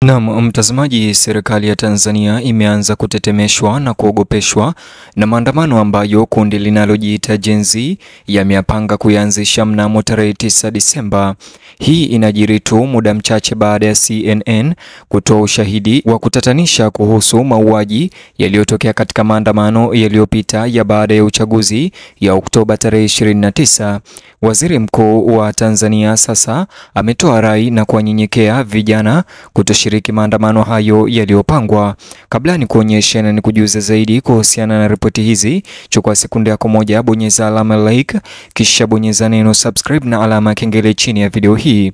Naam, mtazamaji, serikali ya Tanzania imeanza kutetemeshwa na kuogopeshwa na maandamano ambayo kundi linalojiita Gen Z yameyapanga kuanzisha mnamo tarehe 9 Disemba. Hii inajiri tu muda mchache baada ya CNN kutoa ushahidi wa kutatanisha kuhusu mauaji yaliyotokea katika maandamano yaliyopita ya baada ya uchaguzi ya Oktoba tarehe 29. Waziri Mkuu wa Tanzania sasa ametoa rai na kuwanyenyekea vijana kutoshiriki maandamano hayo yaliyopangwa. Kabla ni kuonyesha na kujuza zaidi kuhusiana na ripoti hizi, chukua sekunde yako moja, bonyeza alama like, kisha bonyeza neno subscribe na alama kengele chini ya video hii.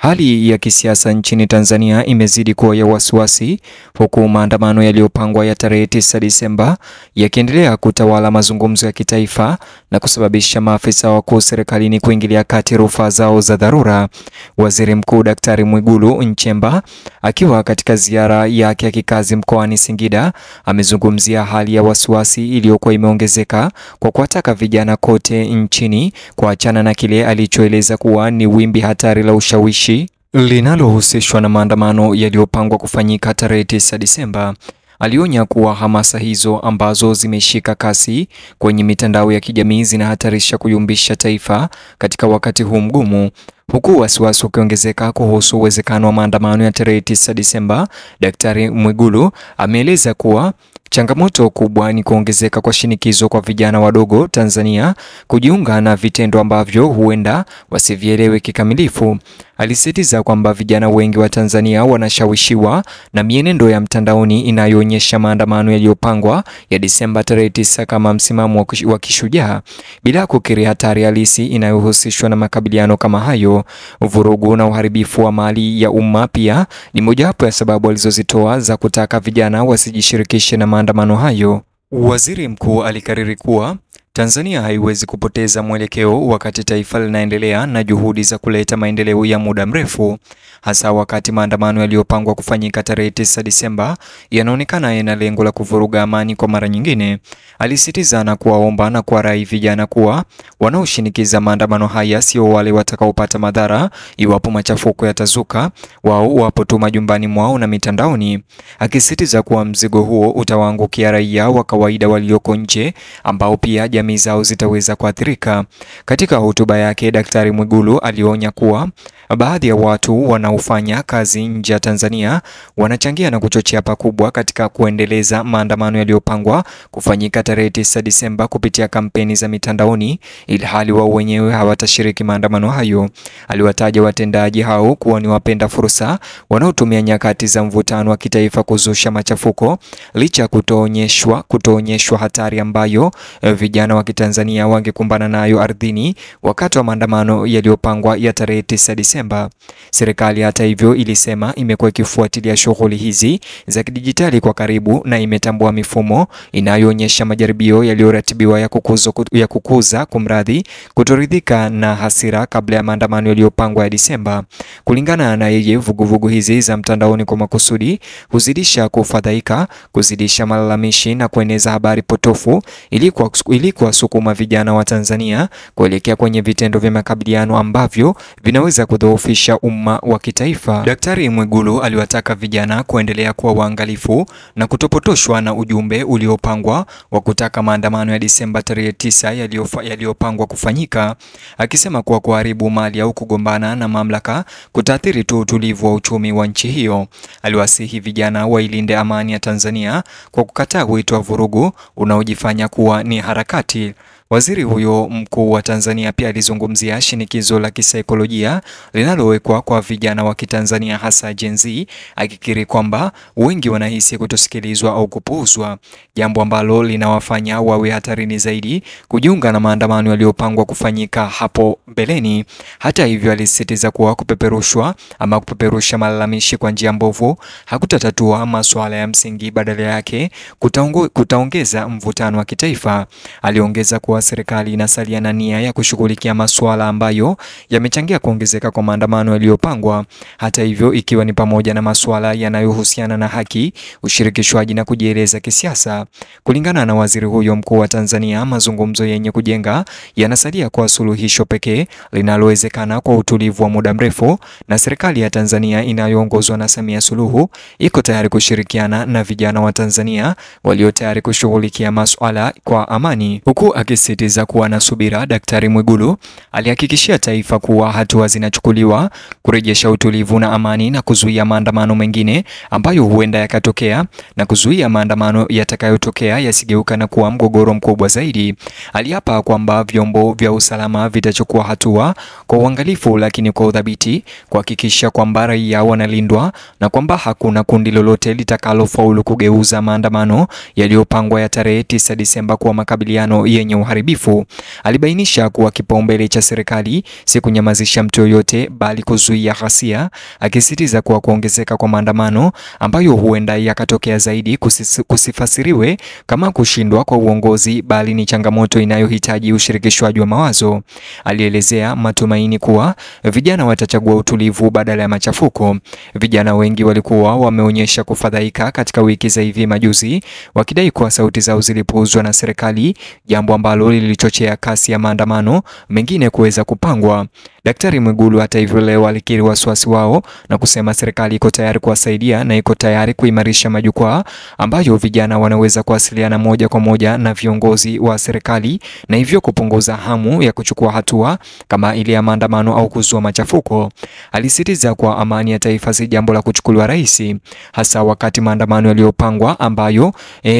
Hali ya kisiasa nchini Tanzania imezidi kuwa ya wasiwasi, huku maandamano yaliyopangwa ya tarehe 9 Disemba yakiendelea kutawala mazungumzo ya kitaifa na kusababisha maafisa wakuu serikalini kuingilia kati rufaa zao za dharura. Waziri Mkuu Daktari Mwigulu Nchemba akiwa katika ziara yake ya kikazi mkoani Singida amezungumzia hali ya wasiwasi iliyokuwa imeongezeka kwa kuwataka vijana kote nchini kuachana na kile alichoeleza kuwa ni wimbi hatari la ushawishi linalohusishwa na maandamano yaliyopangwa kufanyika tarehe 9 Disemba. Alionya kuwa hamasa hizo ambazo zimeshika kasi kwenye mitandao ya kijamii zinahatarisha kuyumbisha taifa katika wakati huu mgumu. Huku wasiwasi ukiongezeka kuhusu uwezekano wa maandamano ya tarehe 9 Disemba, Daktari Mwigulu ameeleza kuwa changamoto kubwa ni kuongezeka kwa shinikizo kwa vijana wadogo Tanzania kujiunga na vitendo ambavyo huenda wasivielewe kikamilifu. Alisisitiza kwamba vijana wengi wa Tanzania wanashawishiwa na mienendo ya mtandaoni inayoonyesha maandamano yaliyopangwa ya Disemba tarehe 9 kama msimamo wa kishujaa, bila kukiri hatari halisi inayohusishwa na makabiliano kama hayo. Vurugu na uharibifu wa mali ya umma pia ni mojawapo ya sababu alizozitoa za kutaka vijana wasijishirikishe na maandamano hayo. Waziri Mkuu alikariri kuwa Tanzania haiwezi kupoteza mwelekeo wakati taifa linaendelea na juhudi za kuleta maendeleo ya muda mrefu, hasa wakati maandamano yaliyopangwa kufanyika tarehe 9 Disemba yanaonekana yana lengo la kuvuruga amani kwa mara nyingine. Alisisitiza na kuwaomba na kuwarai vijana kuwa wanaoshinikiza maandamano haya sio wale watakaopata madhara iwapo machafuko yatazuka, wao wapo tu majumbani mwao na mitandaoni, akisisitiza kuwa mzigo huo utawaangukia raia wa kawaida walioko nje ambao pia jamii zao zitaweza kuathirika. Katika hotuba yake, Daktari Mwigulu alionya kuwa baadhi ya watu wanaofanya kazi nje ya Tanzania wanachangia na kuchochea pakubwa katika kuendeleza maandamano yaliyopangwa kufanyika tarehe 9 Disemba kupitia kampeni za mitandaoni, ilhali wao wenyewe hawatashiriki maandamano hayo. Aliwataja watendaji hao kuwa ni wapenda fursa wanaotumia nyakati za mvutano wa kitaifa kuzusha machafuko, licha kutoonyeshwa hatari ambayo vijana wa Kitanzania wangekumbana nayo ardhini wakati wa maandamano yaliyopangwa ya tarehe 9 Disemba. Serikali hata hivyo ilisema imekuwa ikifuatilia shughuli hizi za kidijitali kwa karibu na imetambua mifumo inayoonyesha majaribio yaliyoratibiwa ya kukuza kutoridhika na hasira kabla ya maandamano yaliyopangwa ya Disemba. Kulingana na yeye, vuguvugu hizi za mtandaoni kwa makusudi huzidisha kufadhaika, kuzidisha malalamishi na kueneza habari potofu ili kuwasukuma vijana wa Tanzania kuelekea kwenye vitendo vya makabiliano ambavyo vinaweza kudhoofisha umma wa kitaifa. Daktari Mwigulu aliwataka vijana kuendelea kuwa waangalifu na kutopotoshwa na ujumbe uliopangwa wa kutaka maandamano ya Disemba tarehe 9 yaliyopangwa kufanyika, akisema kuwa kuharibu mali au kugombana na mamlaka kutaathiri tu utulivu wa uchumi wa nchi hiyo. Aliwasihi vijana wailinde amani ya Tanzania kwa kukataa wito wa vurugu unaojifanya kuwa ni harakati. Waziri huyo mkuu wa Tanzania pia alizungumzia shinikizo la kisaikolojia linalowekwa kwa vijana wa Kitanzania hasa Gen Z, akikiri kwamba wengi wanahisi kutosikilizwa au kupuuzwa, jambo ambalo linawafanya wawe hatarini zaidi kujiunga na maandamano yaliyopangwa kufanyika hapo mbeleni. Hata hivyo, alisisitiza kuwa kupeperusha malalamishi kwa njia mbovu hakutatatua masuala ya msingi, badala yake kutaongeza mvutano wa kitaifa. Aliongeza kuwa kuwa serikali inasalia na nia ya kushughulikia masuala ambayo yamechangia kuongezeka kwa maandamano yaliyopangwa. Hata hivyo, ikiwa ni pamoja na masuala yanayohusiana na haki, ushirikishwaji na kujieleza kisiasa. Kulingana na waziri huyo mkuu wa Tanzania, mazungumzo yenye kujenga yanasalia kwa suluhisho pekee linalowezekana kwa utulivu wa muda mrefu, na serikali ya Tanzania inayoongozwa na Samia Suluhu iko tayari kushirikiana na vijana wa Tanzania walio tayari kushughulikia masuala kwa amani. Huku akisisitiza kuwa na subira, Daktari Mwigulu alihakikishia taifa kuwa hatua zinachukuliwa kurejesha utulivu na amani na kuzuia maandamano mengine ambayo huenda yakatokea na kuzuia maandamano yatakayotokea yasigeuka na kuwa mgogoro mkubwa zaidi. Aliapa kwamba vyombo vya usalama vitachukua hatua kwa uangalifu lakini kwa udhabiti kuhakikisha kwamba raia wanalindwa na kwamba hakuna kundi lolote litakalofaulu kugeuza maandamano yaliyopangwa ya tarehe 9 Disemba kuwa makabiliano yenye uharibifu. Alibainisha kuwa kipaumbele cha serikali si kunyamazisha mtu yoyote bali kuzuia ghasia, akisisitiza kuwa kuongezeka kwa maandamano ambayo huenda yakatokea zaidi kusifasiriwe kama kushindwa kwa uongozi bali ni changamoto inayohitaji ushirikishwaji wa mawazo. Alielezea matumaini kuwa vijana watachagua utulivu badala ya machafuko. Vijana wengi walikuwa wameonyesha kufadhaika katika wiki za hivi majuzi, wakidai kuwa sauti zao zilipuuzwa na serikali, jambo ambalo lilichochea kasi ya maandamano mengine kuweza kupangwa. Daktari Mwigulu hata hivyo leo alikiri wasiwasi wao na kusema serikali iko tayari kuwasaidia na iko tayari kuimarisha majukwaa ambayo vijana wanaweza kuwasiliana moja kwa moja na viongozi wa serikali na hivyo kupunguza hamu ya kuchukua hatua kama ile ya maandamano au kuzua machafuko. Alisisitiza kwa amani ya taifa si jambo la kuchukuliwa rahisi, hasa wakati maandamano yaliyopangwa ambayo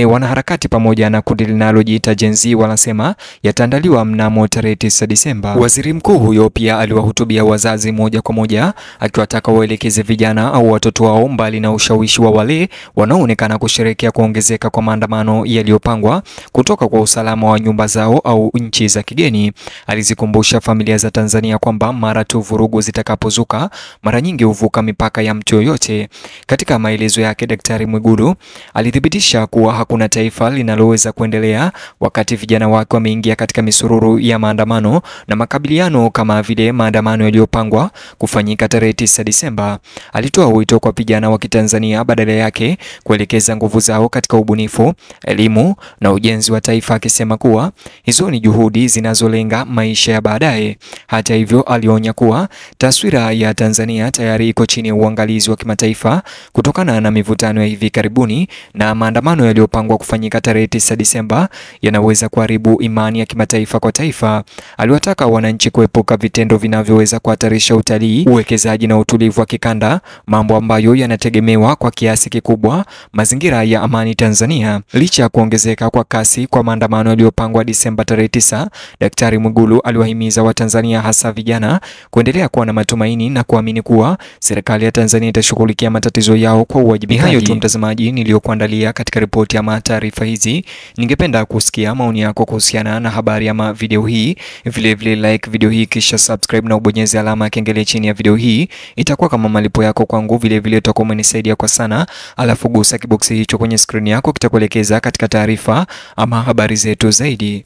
wanaharakati pamoja na kundi linalojiita Gen Z wanasema yataandaliwa mnamo tarehe 9 Disemba. Waziri mkuu huyo pia aliwahutubia wazazi moja kwa moja akiwataka waelekeze vijana au watoto wao mbali na ushawishi wa wale wanaoonekana kusherehekea kuongezeka kwa maandamano yaliyopangwa kutoka kwa usalama wa nyumba zao au nchi za kigeni. Alizikumbusha familia za Tanzania kwamba mara tu vurugu zitakapozuka, mara nyingi huvuka mipaka ya mtu yoyote. Katika maelezo yake, Daktari Mwigulu alithibitisha kuwa hakuna taifa linaloweza kuendelea wakati vijana wake wameingia katika misururu ya maandamano na makabiliano kama vile maandamano yaliyopangwa kufanyika tarehe 9 Disemba. Alitoa wito kwa vijana wa Kitanzania badala yake kuelekeza nguvu zao katika ubunifu, elimu na ujenzi wa taifa, akisema kuwa hizo ni juhudi zinazolenga maisha ya baadaye. Hata hivyo, alionya kuwa taswira ya Tanzania tayari iko chini ya uangalizi wa kimataifa kutokana na mivutano ya hivi karibuni, na maandamano yaliyopangwa kufanyika tarehe 9 Disemba yanaweza kuharibu imani ya kimataifa kwa taifa. Aliwataka wananchi kuepuka vitendo vinavyoweza kuhatarisha utalii, uwekezaji na utulivu wa kikanda, mambo ambayo yanategemewa kwa kiasi kikubwa mazingira ya amani Tanzania. Licha ya kuongezeka kwa kasi kwa maandamano yaliyopangwa Disemba tarehe 9, Daktari Mwigulu aliwahimiza Watanzania hasa vijana kuendelea kuwa na matumaini na kuamini kuwa serikali ya Tanzania itashughulikia matatizo yao kwa uwajibikaji. Hayo tu mtazamaji niliyokuandalia katika ripoti ama taarifa hizi. Ningependa kusikia maoni yako kuhusiana na habari ama video hii. Vile like video hii kisha subscribe na ubonyeze alama ya kengele chini ya video hii. Itakuwa kama malipo yako kwangu. Vile utakuwa umenisaidia kwa sana. Alafu gusa kiboksi hicho kwenye screen yako, kitakuelekeza katika taarifa ama habari zetu zaidi.